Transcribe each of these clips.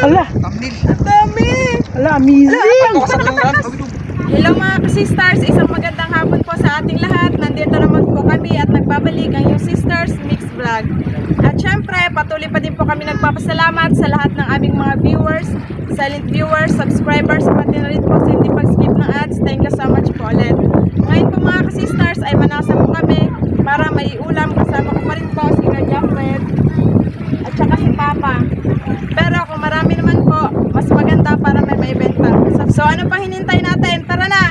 Ala! Ang dami! Ala, amazing! Hello mga ka-sisters, isang magandang hapon po sa ating lahat. Nandito naman po kami at nagbabalik ang yung Sisters Mix Vlog. At syempre, patuloy pa din po kami nagpapasalamat sa lahat ng aming mga viewers, silent viewers, subscribers, pati na rin po sa hindi pag-skip ng ads. Thank you so much po ulit. Ngayon po mga ka-sisters ay manasa po kami para may ulam. Kasama ko pa rin po si Kuya Fred at saka si Papa. Pero kung marami naman po, mas maganda para may maibenta. So ano pa hinintay natin? Tara na!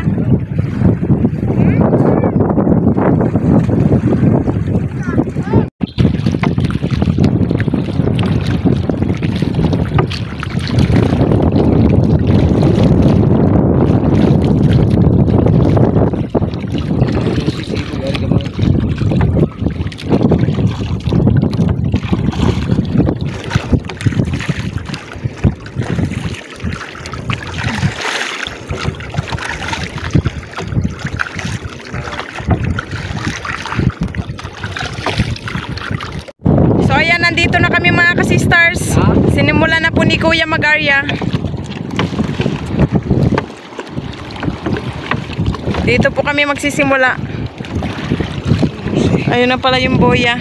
So ayan, nandito na kami mga ka-sisters. Sinimula na po ni Kuya mag-arya. Dito po kami magsisimula. Ayun na pala yung boya.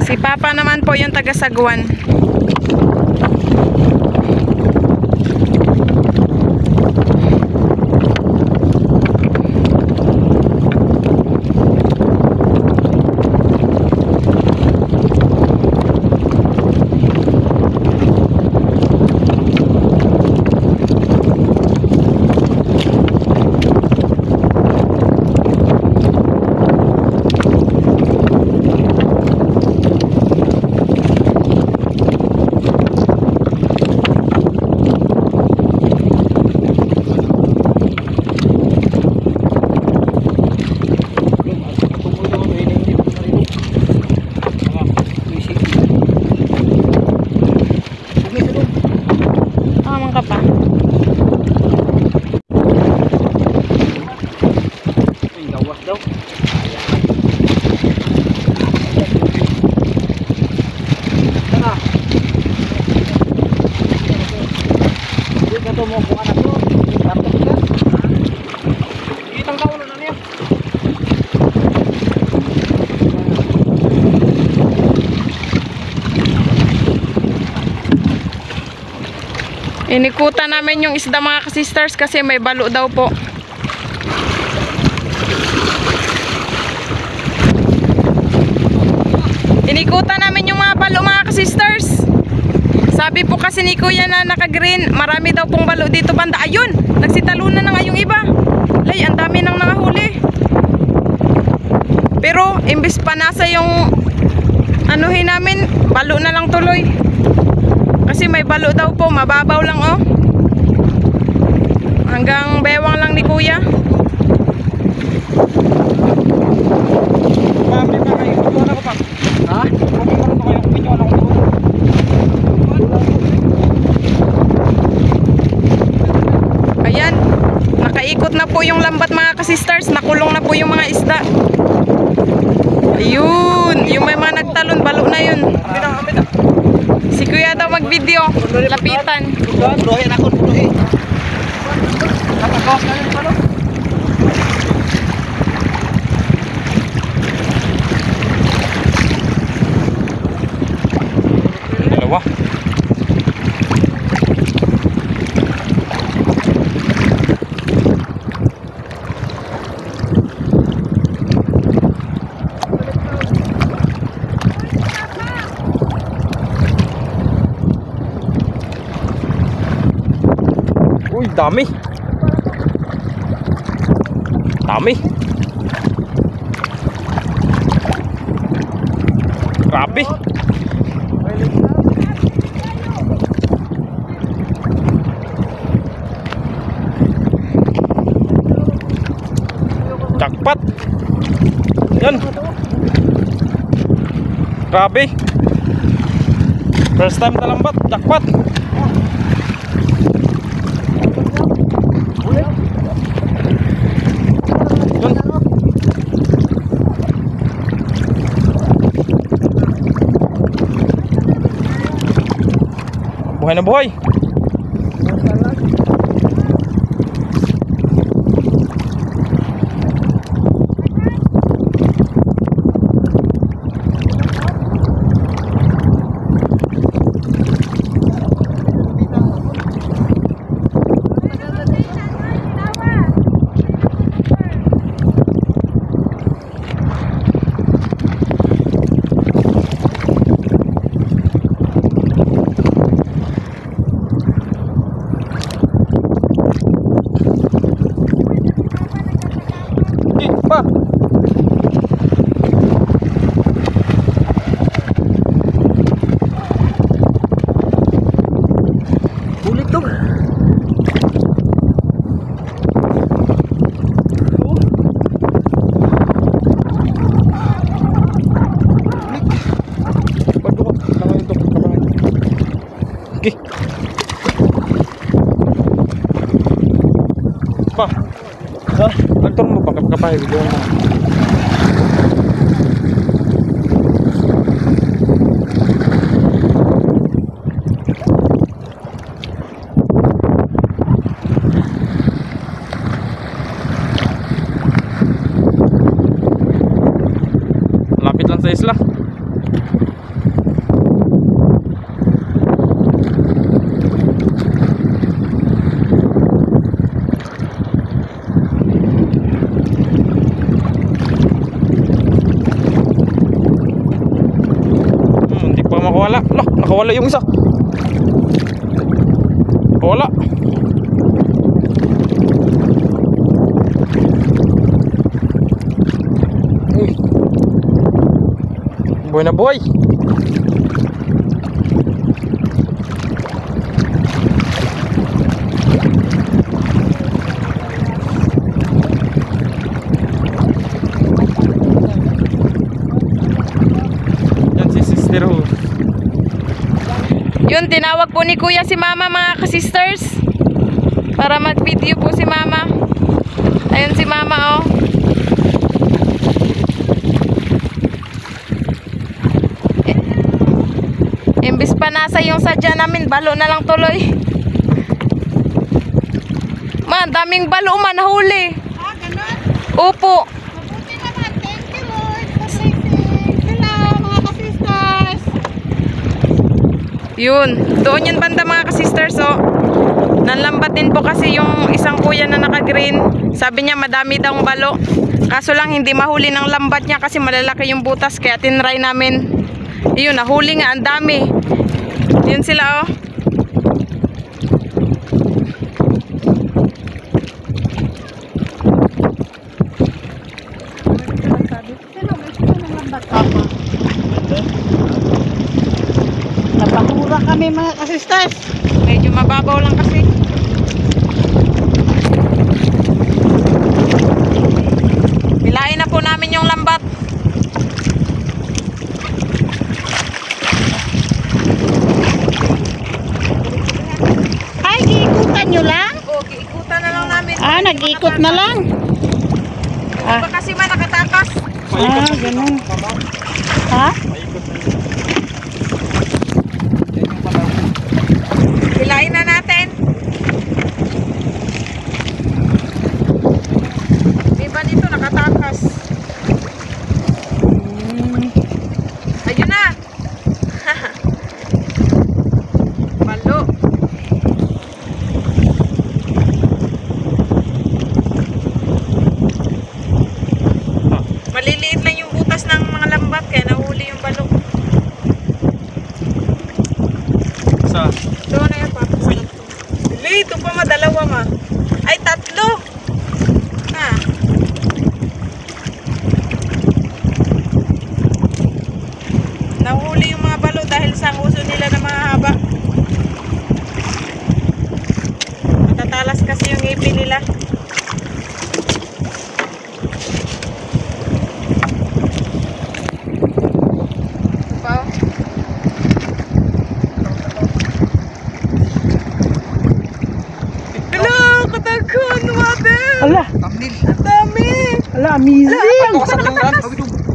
Si Papa naman po yung taga-sagwan. Inikutan namin yung isda mga ka-sisters kasi may balo daw po. Inikutan namin yung mga balo mga ka-sisters. Sabi po kasi ni Kuya na naka-green, marami daw pong balo dito banda. Ayun, nagsitalunan na nga yung iba. Lay, ang dami nang nakahuli. Pero imbis pa nasa yung anuhin namin, balo na lang tuloy. Kasi may balo daw po, mababaw lang oh. Hanggang bewang lang ni Kuya. Ayan, nakaikot na po yung lambat mga ka-sisters. Nakulong na po yung mga isda. Ayun, yung may mga nagtalon, balo na yun. Si Kuya daw mag-video, lapitan. Buruhin ako, buruhin. Dalawa. Uy, dami. Dami. Grabe. Jackpot. Yan. Grabe. First time na lambat, jackpot. Buhay na buhay. Pa. Ulit to. Okay. Pa. Nagtong mo pa kapay video mo. Lapit lang sa isla. Hindi pa makawala. Lah, nakawala yung isa. Wala. Uy. Buhay na buhay. Yan si Sister Ho. Yun, tinawag po ni Kuya si Mama, mga ka-sisters, para mag-video po si Mama. Ayun si Mama, oh. Imbis pa nasa yung sadya namin, balo na lang tuloy. Man, daming balo man, nahuli. Ah, ganun? Opo. Mabuti naman. Thank you, Lord. Pasay sila, mga ka-sisters. Yun, doon yun banda, mga ka-sisters, oh. Nanlambatin po kasi yung isang kuya na naka-green. Sabi niya madami daw balo. Kaso lang hindi mahuli ng lambat niya kasi malalaki yung butas, kaya tinry namin. Yun, nahuli nga, ang dami. Yun sila, oh. Napahura kami, mga ka-sisters. Medyo mababaw lang kasi. Bilain na po namin yung lambat. Ay, giikutan nyo lang? Okay, ikutan na lang namin. Ah, nag-iikot na lang. Iba kasi man nakatakas. Ah, ganun. Ha? Bilain na natin. Iba dito nakatakas. Ayun na. Balo. Maliliit lang yung butas ng mga lambat kaya nahuli yung balo. Sa Doon na yan, Papa. Bili, ito pa madalawa ma. Ay, tatlo. Ha. Nahuli yung mga balo dahil sa uso nila na mahaba. Matatalas kasi yung ngipin nila. Wow. Hello, katagkan, mother. Ala, Tamnil. Ang dami. ala, amazing. Ako sa kaluran.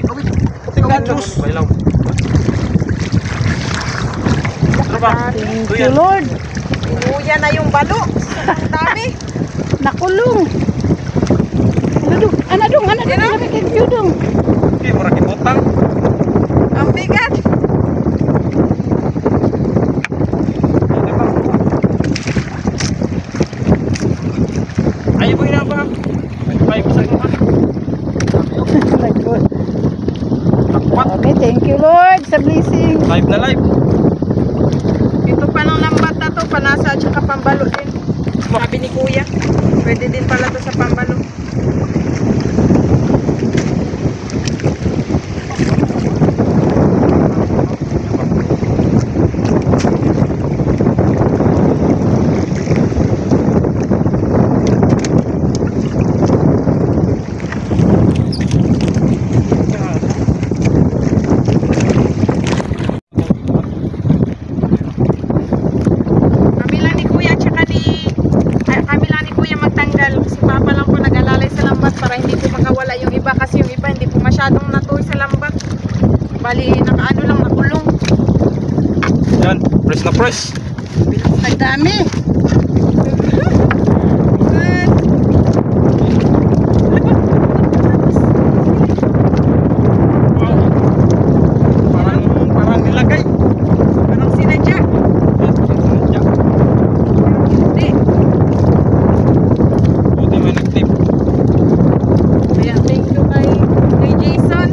Awit. tingnan mo. Bailaw. ba? Thank Tuyan. you, Lord. Pinuya na yung balo. Ang dami. Nakulong. Ano dong? Thank you dong. Okay, murag ibutang. Ang bigat. Ayaw mo ina ba? Ay, bisa ko pa. Nagod. Takpat. Okay, thank you, Lord, sa blessing. Live na live. Ito pa ng lambat na to. Panasa at saka pambalo din. Sabi ni Kuya. Pwede din pala to sa pambalo. Kami lang ni Kuya at saka kami lang ni Kuya magtanggal. Si Papa lang po nag-alalay sa lambat para hindi po makawala yung iba. Kasi yung iba hindi po masyadong natuloy sa lambat. Bali, nakaano lang, nakulong. Yan, press na press. Ang dami. Wow. Parang nilagay. Parang sinadya. Yan, Hindi. buti may nag-tip. Kaya thank you kay Jason.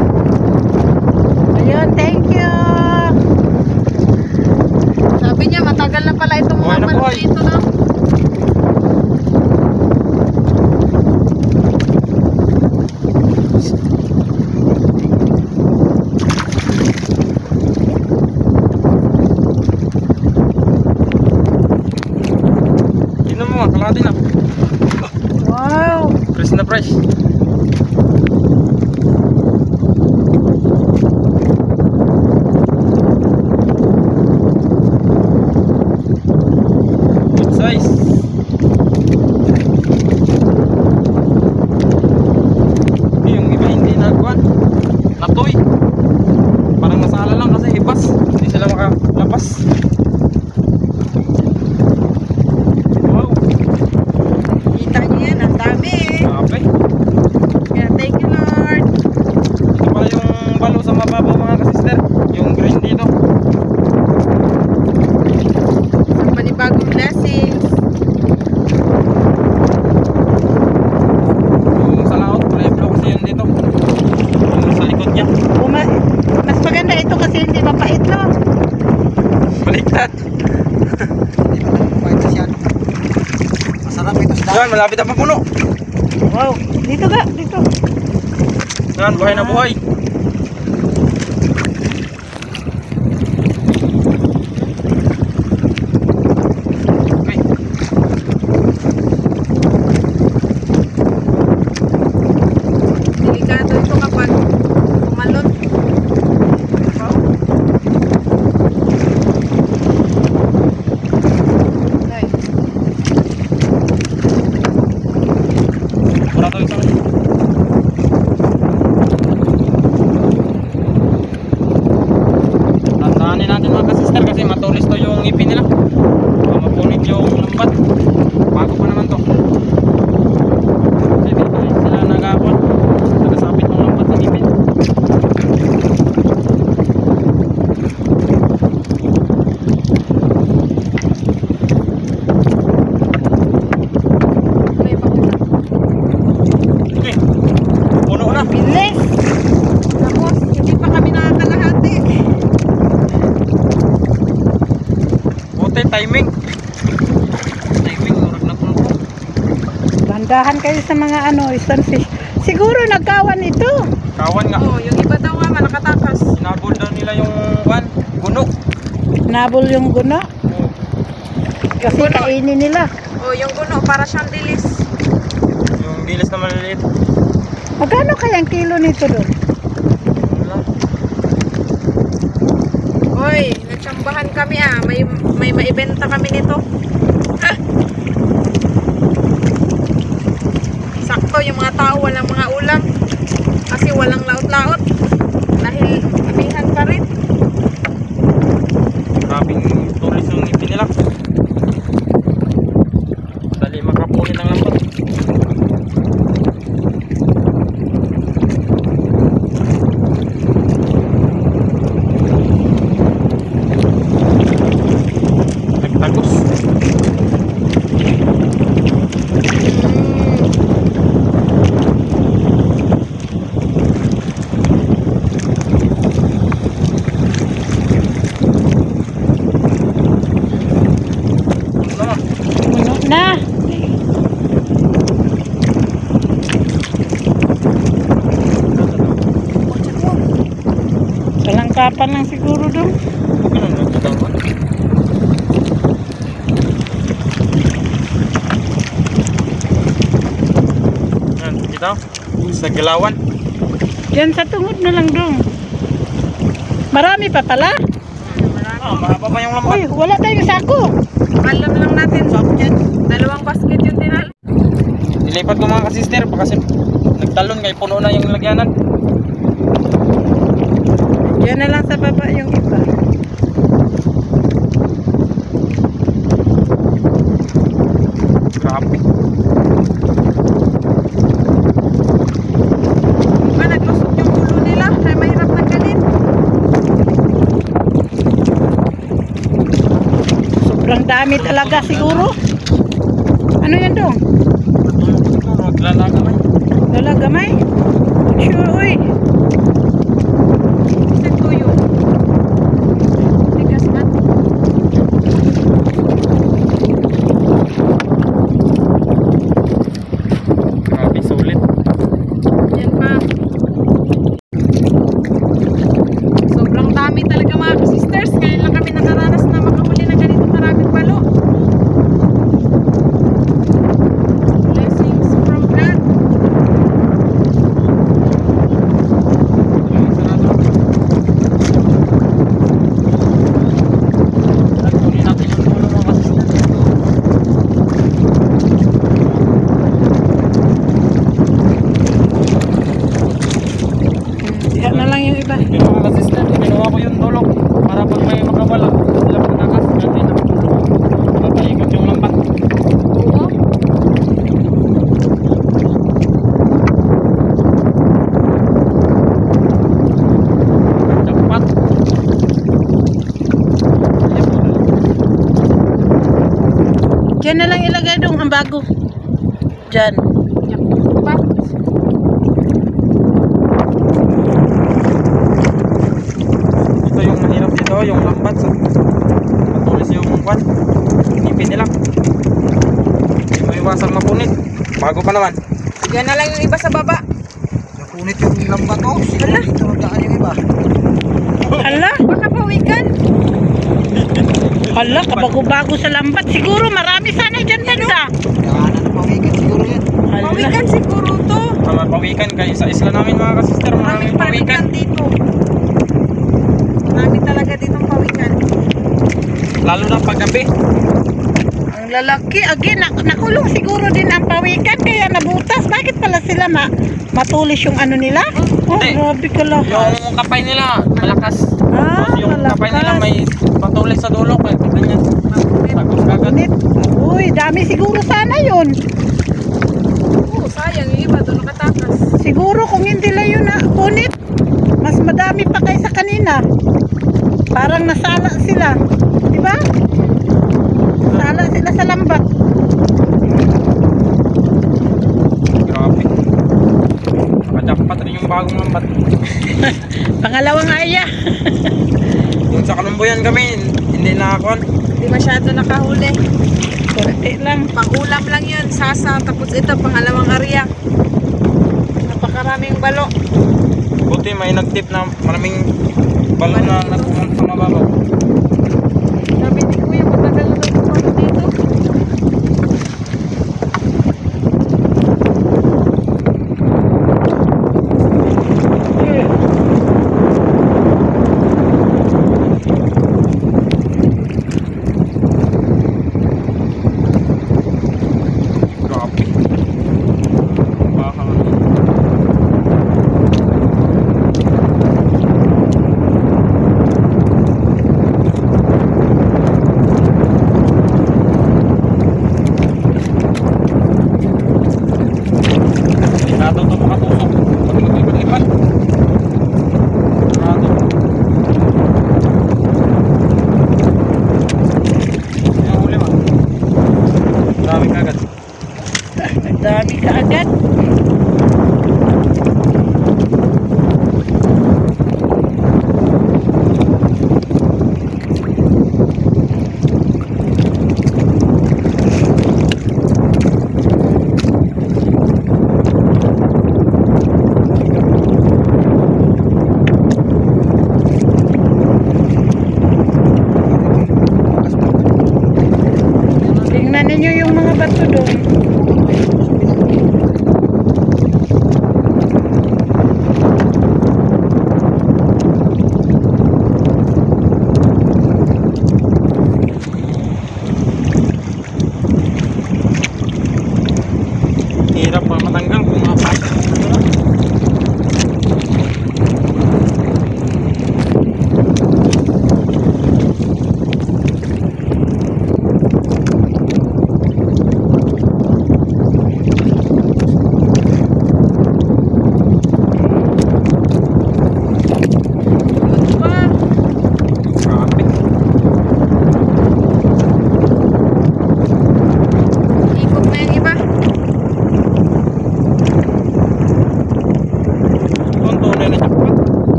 Ayun, thank you. Sabi niya matagal na pala itong Buhay mga na balo buhay. dito na. Tingnan mo, kalahati na. Wow. Press na press. Good size. Yung iba hindi nagkuhan. Natoy. Parang nasala lang kasi hibas. Hindi sila makalabas. Wow. Kita niyo yan, ang dami eh. Grabe. Kaya thank you Lord. Ito pala yung balo sa mababaw mga kasister. Yung green dito. Isang panibagong blessings. Yung sa laot, kulay blue kasi yun dito. Yung sa likod niya. Mas maganda ito kasi hindi mapait, no? Baliktad. Hindi pa naman pahit siya. Masarap ito sa Yan, malapit ang papuno. Wow. Dito ka, dito. Yan, buhay na buhay. Okay. Delikado ito kapag kumalot. Wow. Ay, Mura to isang. Tandaanin natin mga kasister kasi matulis to yung ngipin nila. Baka mapunit yung lambat. Bago pa naman to. Kasi dito rin sila nagakon. Nagasabit ng lambat sa ngipin. may pakita. Okay. Puno na. Bilis. Tapos, hindi pa kami nakakalahati. Buti timing. Timing, murag na puno. Bandahan kayo sa mga sunfish. Siguro nagkawan ito. Kawan nga. Oh, yung iba daw nga malakatakas. Sinabol daw nila yung guno. Nabol yung guna. Oh. Kasi kainin nila. Oh, yung guno para siyang dilis. Yung dilis na maliliit. Magkano kaya ang kilo nito doon? Wala. Hoy, nagsambahan kami ah. May maibenta kami nito. Sakto yung mga tao walang mga ulam. Kasi walang laot-laot. Dahil ibihan pa rin. Grabing tulis Sakapan lang siguro dong. Okay lang nagkakapan. Yan, kita sa Gilawan. Diyan sa tungod na lang dong. Marami pa pala. Ah, mahaba pa yung lambat. Uy, wala tayong sako. Alam lang natin. Dalawang basket yung tinalo. Ilipat ko mga kasister pa kasi nagtalon kay puno na yung lagyanan. Diyan na lang sa baba yung iba. Grabe. Diba naglusot yung ulo nila? Kaya mahirap nagkanin. Sobrang dami talaga siguro. Ano yan dong? Matulog siguro, maglalaga man. Wala gamay. Sure, uy. Kasi tuyo. Tigas man. Grabe, sulit. Yan pa. Sobrang dami talaga mga ka-sisters. Ngayon lang kami nakaranas na makahuli ng ganito maraming balo. Blessings from God. Kunin natin yung puno mga kasister. Diyan na lang yung iba. Pero mga kasister, ginawa ko yung tulok para pag may makabala, sila patakas natin na makapaikot yung lambat. Oo. Jackpot. Diyan na lang ilagay dong ang bago. Diyan. Jackpot. Ito yung mahirap dito, yung lambat sa matulis yung kwan. Inipin nila. Hindi mo iwasang mapunit. Bago pa naman. Yan na lang yung iba sa baba. Napunit yung lambat oh. Siguro dito nagdaan yung iba. Hala, Baka pawikan. hala, kabago-bago sa lambat. Siguro marami sana dyan banda. Daanan ng pawikan siguro yan. Hala. Pawikan siguro to. Tama, pawikan kayo sa isla namin mga kasister. Maraming pawikan. dito. Marami talaga ditong pawikan. Lalo na paggabi. Ang lalaki, again, nakulong siguro din ang pawikan kaya nabutas. Bakit pala sila matulis yung ano nila? Oh, Hindi. grabe ka lang. Yung kapay nila, malakas. Ah, Tapos yung kapay nila malakas. may patulis sa dulo. Kaya tignan niya. Tagos agad. Punit. Uy, dami siguro sana yun. Oo, sayang yung iba doon nakatakas. Siguro kung hindi lang yun na punit, mas madami pa kaysa kanina. Parang nasala sila. Di ba? Nasala sila sa lambat. Grabe. Nakajakpat rin yung bagong lambat. Pangalawang aya. Yung sa Kalumbuyan kami, hindi na ako. Hindi masyado nakahuli. Kunti lang. Pangulam lang yun, sasa. Tapos ito, pangalawang area. Napakaraming balo. Buti may nagtip na maraming balon na napumunta sa mababaw. Sabi ni Kuya, matagal na daw pumunta dito. Grabe. Baka Sigurado ito makatusok. Pag maglipat-lipat. Sigurado. Yan huli ma. Dami kagad. Dami ka agad.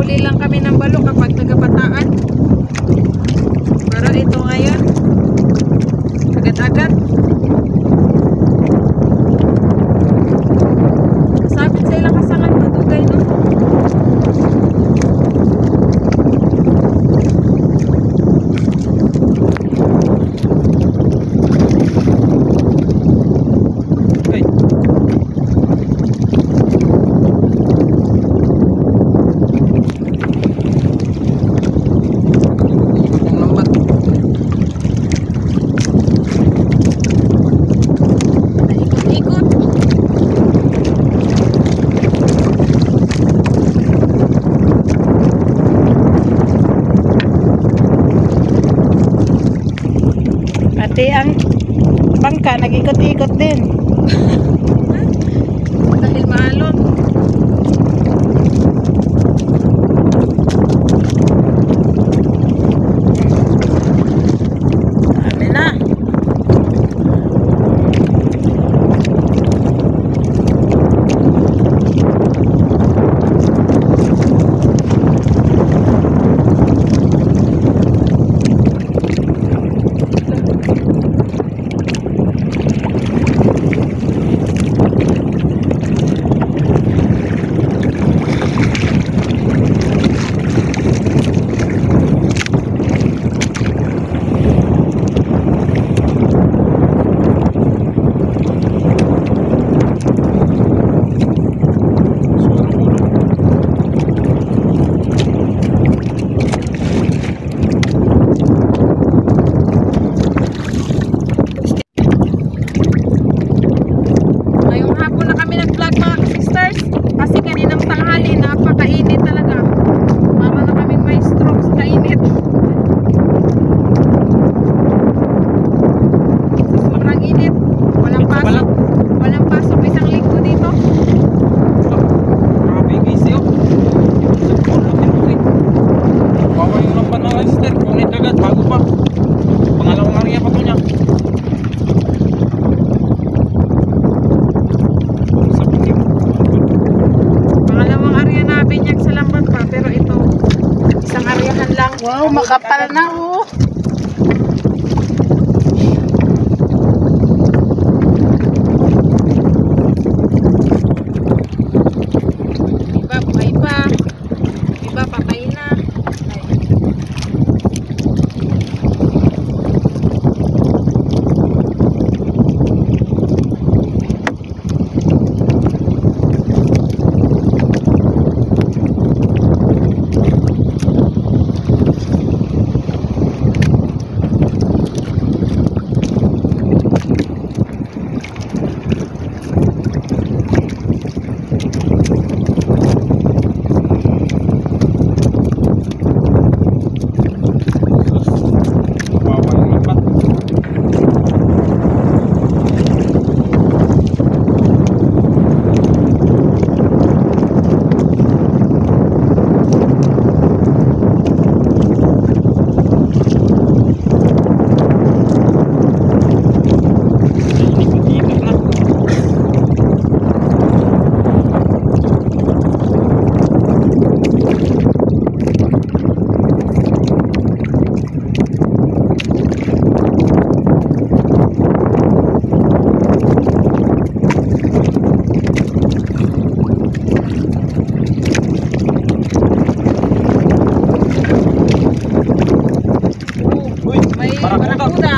nakahuli lang kami ng balo kapag nagabataan. Pero ito ngayon, agad-agad. Sabit sa ilang kasangan matugay, no? Ay. Ang lambat. Ikot-ikot. Pati ang bangka nag-ikot-ikot din. Dahil maalon. Dami na. Ngayong hapon na kami nag-vlog mga sisters kasi kaninang tanghali napakainit talaga. Mama na kaming may stroke sa kainit. Sa sobrang init, walang pasok. Walang pasok isang linggo dito. Grabe yung easy, oh. Bawa yung lambat ng sister. Punit agad, bago pa. Pangalawang area pa to niya. Sa puting. Pangalawang area na binyag sa lambat pa pero ito isang aryahan lang. Wow, makapal na oh. Iba buhay pa. Iba patay na. Bawa yung lambat. Ikot-ikot na. Uy, May barakuda. barakuda.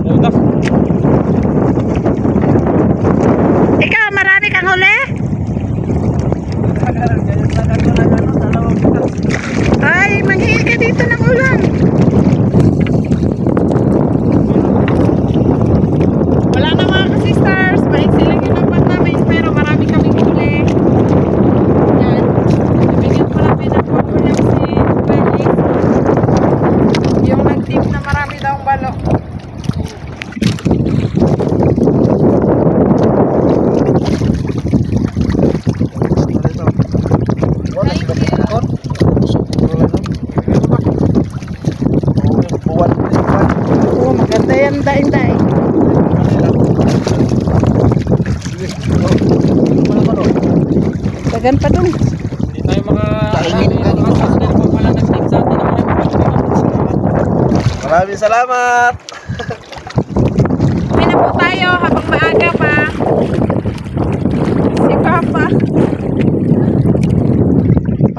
Barakuda. Ikaw, marami kang huli? Ay, manghingi ka dito ng ulam. Wala na mga ka-sisters. Maiksi lang yung lambat namin pero marami kaming huli. Yan. Nabigyan ko lang pinag-ulam si Belis. Yung nag-tip na marami daw ang balo. Dagan pa dong. Hindi tayo Kainin ka dito. Kung wala nag-team sa atin, Maraming salamat. Uwi na po tayo habang maaga pa. Si Papa.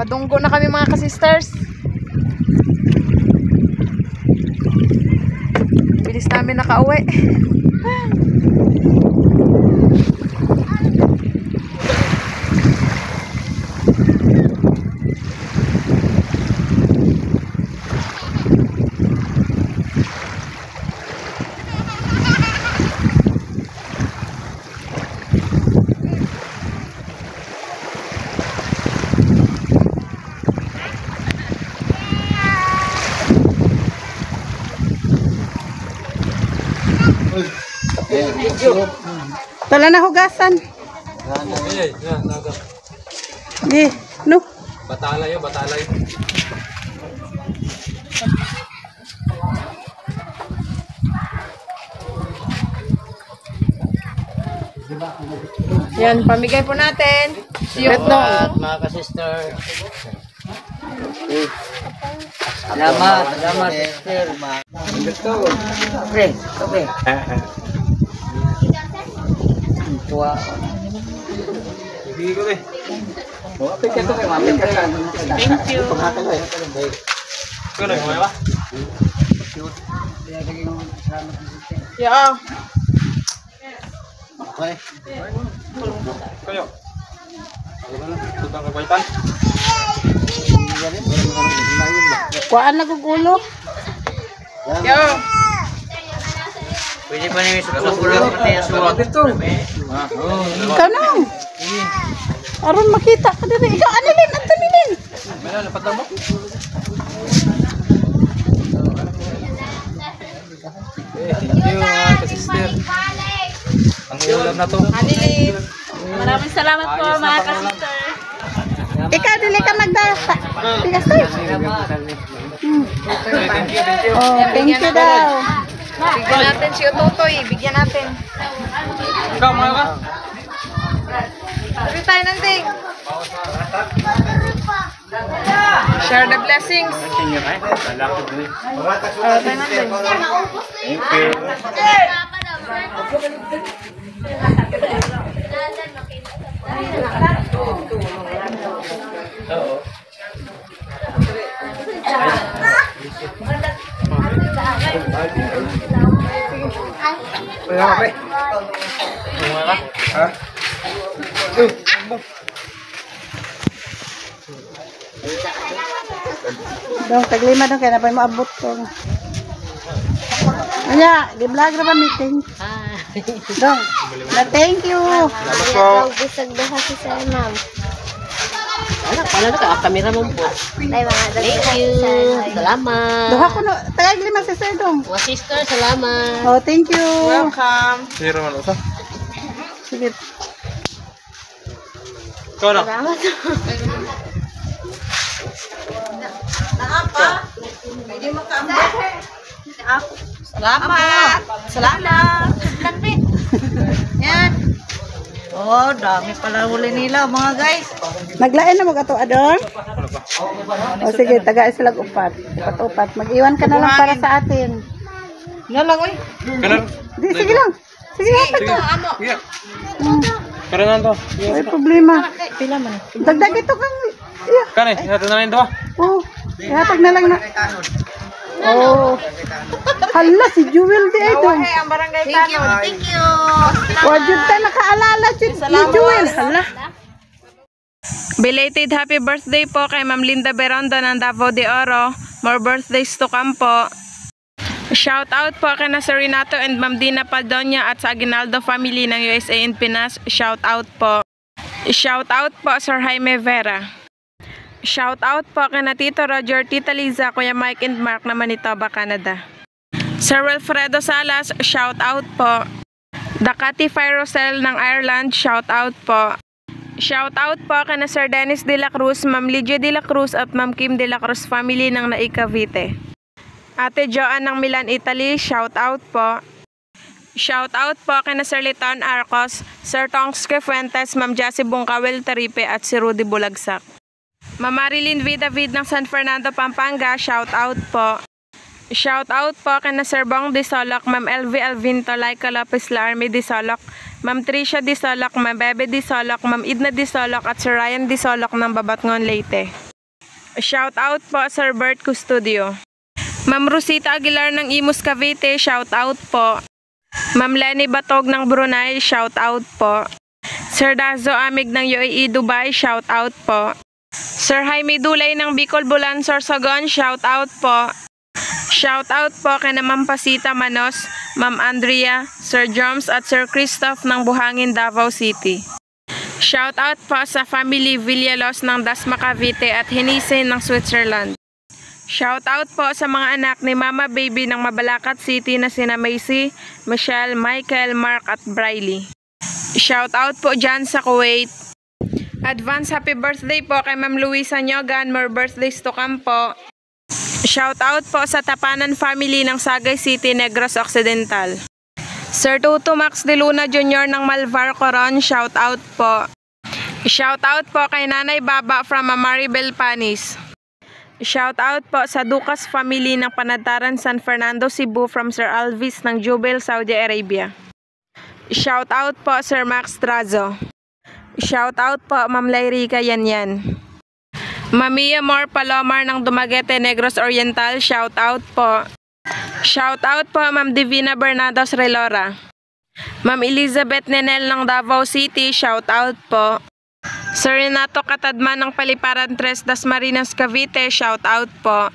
Padunggo na kami mga ka-sisters. Bilis namin nakauwi. Tala na hugasan. Eh, no. Batalay yun, batalay. Yan, pamigay po natin. Salamat mga ka-sister. Salamat, salamat sister. Pre, pre. Tuwa. Sige ko eh. Thank you. Ikaw na, kumaya ba? Yeah. Okay. Kayo. Tutang kabaitan. Kuhaan na gugulo. Yo. Pwede pa namin sa kulong pati ang suwag. Ikaw na. Aron makita ka dito. Ikaw, anilin, at tanilin. May lapat na mo? Thank you mga ka-sister. Ang ulam na to. Anilin. Maraming salamat po mga ka-sister. Ikaw, dili ka magdasa. Tigas tayo. Oh, thank you daw. Bigyan natin si Utotoy. Bigyan natin. Ikaw, mga ka? Sabi tayo ng ting. Share the blessings. Dong, taglima dong, kaya na pa yung maabot ko. Anya, di-vlog na ba meeting? Dong, na thank you. Bisag daha si Sir Ma'am. Paano ka? Kamera mo po. Ay, mga Thank you. Salamat. Duha ko no, taglima si Sir Dong. Mga sister, salamat. Oh, thank you. Welcome. Zero man usa. Sige. Ikaw na. Salamat. Salamat. Yan. Oh, dami pala huli nila mga guys. Naglain na mag-ato adon. O sige, taga sila upat. Upat-upat. Mag-iwan ka na lang para sa atin. Nalang, oy. Kanan. Di, sige lang. Sige, hapat to. Sige. Kanan to. May problema. Pila man. Dagdag ito kang... Yeah. Kanan, hati na lang to. Oh, ihatag na lang na. Oh. Hala, si Jewel di ito. Hey, ang barangay Tanod. Thank you. Wajud tayo nakaalala dyan. Ni Jewel. Hala. Belated happy birthday po kay Ma'am Linda Berondo ng Davao de Oro. More birthdays to come po. Shout out po kay na Sir Renato and Ma'am Dina Paldonia at sa Aguinaldo family ng USA and Pinas. Shout out po. Shout out po Sir Jaime Vera. Shout out po kay na Tito Roger, Tita Liza, Kuya Mike and Mark na Manitoba, Canada. Sir Wilfredo Salas, shout out po. Dakati Firosel ng Ireland, shout out po. Shout out po kay na Sir Dennis De La Cruz, Ma'am Lydia De La Cruz at Ma'am Kim De La Cruz family ng Naika Cavite. Ate Joanne ng Milan, Italy, shout out po. Shout out po kina Sir Liton Arcos, Sir Tongs Fuentes, Ma'am Jassy Bungkawel Taripe at si Rudy Bulagsak. Ma'am Marilyn V. David ng San Fernando, Pampanga, shout out po. Shout out po kina Sir Bong Disolok, Ma'am LV Alvinto, Laika Lopez Larmy Disolok, Ma'am Tricia Disolok, Ma'am Bebe Disolok, Ma'am Idna Disolok at Sir Ryan Disolok ng Babatngon, Leyte. Shout out po Sir Bert Custodio. Ma'am Rosita Aguilar ng Imus Cavite, shout out po. Ma'am Lenny Batog ng Brunei, shout out po. Sir Dazo Amig ng UAE Dubai, shout out po. Sir Jaime Dulay ng Bicol Bulan, Sorsogon, shout out po. Shout out po kay na Ma'am Pasita Manos, Ma'am Andrea, Sir Joms at Sir Christoph ng Buhangin, Davao City. Shout out po sa family Villalos ng Dasma Cavite at Hinisen ng Switzerland. Shout out po sa mga anak ni Mama Baby ng Mabalacat City na sina Macy, Michelle, Michael, Mark at Briley. Shout out po dyan sa Kuwait. Advance happy birthday po kay Ma'am Luisa Nyogan, more birthdays to come po. Shout out po sa Tapanan family ng Sagay City, Negros Occidental. Sir Tuto Max de Luna Jr. ng Malvar Coron, shout out po. Shout out po kay Nanay Baba from Maribel Panis. Shout out po sa Ducas family ng Panataran, San Fernando, Cebu from Sir Alvis ng Jubel, Saudi Arabia. Shout out po Sir Max Trazo. Shout out po Ma'am Lairica Yanyan. Ma'am Mor Palomar ng Dumaguete, Negros Oriental, shout out po. Shout out po Ma'am Divina Bernados Relora. Ma'am Elizabeth Nenel ng Davao City, shout out po. Sir Renato Katadman ng Paliparan 3 Dasmariñas Cavite, shout out po.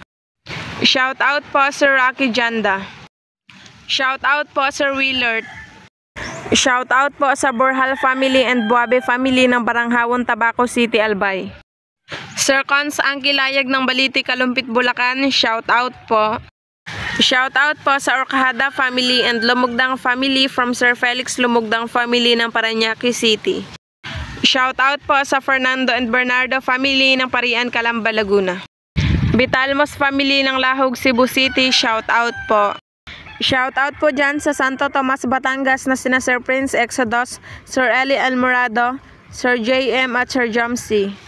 Shout out po Sir Rocky Janda. Shout out po Sir Willard. Shout out po sa Borhal family and Buabe family ng Baranghawon, Tabaco City, Albay. Sir Cons Angkilayag ng Baliti, Kalumpit, Bulacan, shout out po. Shout out po sa Orcahada family and Lumugdang family from Sir Felix Lumugdang family ng Parañaque City. Shout out po sa Fernando and Bernardo family ng Parian, Calamba, Laguna. Vitalmos family ng Lahog, Cebu City, shout out po. Shout out po dyan sa Santo Tomas, Batangas na sina Sir Prince Exodus, Sir Eli Almorado, Sir JM at Sir Jomsi.